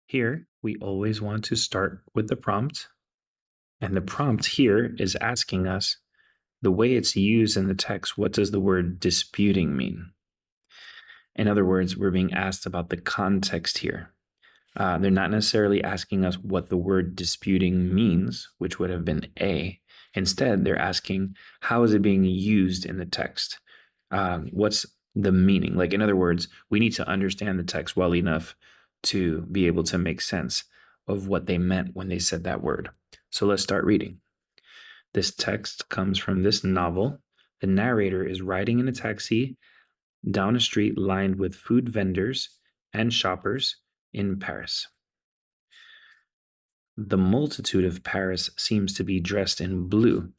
Here, we always want to start with the prompt. And the prompt here is asking us the way it's used in the text, what does the word disputing mean? In other words, we're being asked about the context here. They're not necessarily asking us what the word disputing means, which would have been A. Instead, they're asking, how is it being used in the text? What's the meaning? Like, in other words, we need to understand the text well enough to be able to make sense of what they meant when they said that word. So let's start reading. This text comes from this novel. The narrator is riding in a taxi down a street lined with food vendors and shoppers in Paris. The multitude of Paris seems to be dressed in blue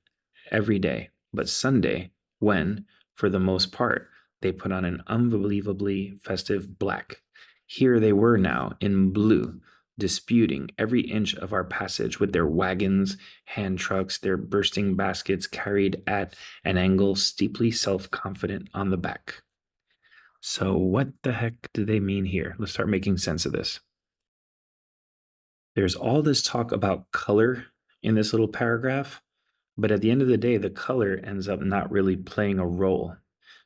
every day, but Sunday, when, for the most part, they put on an unbelievably festive black. Here they were now in blue, disputing every inch of our passage with their wagons, hand trucks, their bursting baskets carried at an angle, steeply self confident on the back. So, what the heck do they mean here? Let's start making sense of this. There's all this talk about color in this little paragraph, but at the end of the day, the color ends up not really playing a role.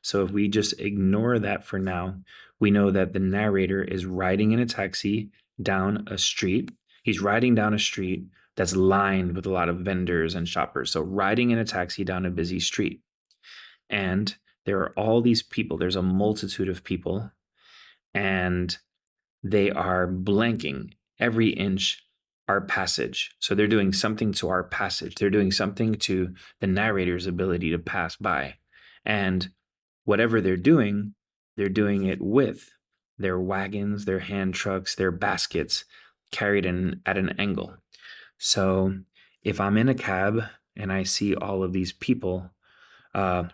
So if we just ignore that for now, we know that the narrator is riding in a taxi down a street. He's riding down a street that's lined with a lot of vendors and shoppers. So riding in a taxi down a busy street. And there are all these people, there's a multitude of people, and they are blanking every inch our passage. So they're doing something to our passage. They're doing something to the narrator's ability to pass by. And whatever they're doing it with their wagons, their hand trucks, their baskets carried in at an angle. So if I'm in a cab and I see all of these people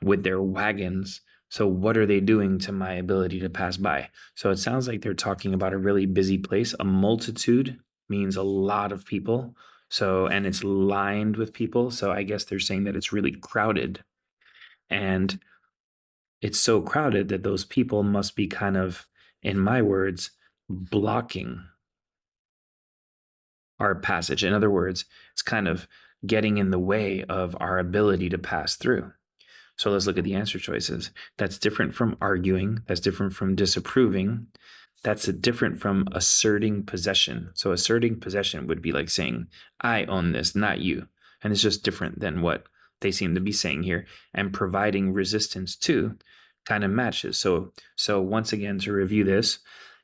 with their wagons, so what are they doing to my ability to pass by? So it sounds like they're talking about a really busy place. A multitude means a lot of people. So, and it's lined with people. So I guess they're saying that it's really crowded. And it's so crowded that those people must be kind of, in my words, blocking our passage. In other words, it's kind of getting in the way of our ability to pass through. So let's look at the answer choices. That's different from arguing. That's different from disapproving. That's different from asserting possession. So asserting possession would be like saying, I own this, not you. And it's just different than what they seem to be saying here. And providing resistance to kind of matches. So once again, to review this,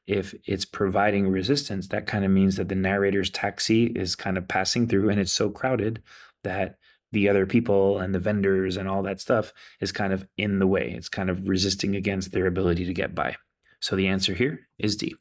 if it's providing resistance, that kind of means that the narrator's taxi is kind of passing through and it's so crowded that the other people and the vendors and all that stuff is kind of in the way. It's kind of resisting against their ability to get by. So the answer here is D.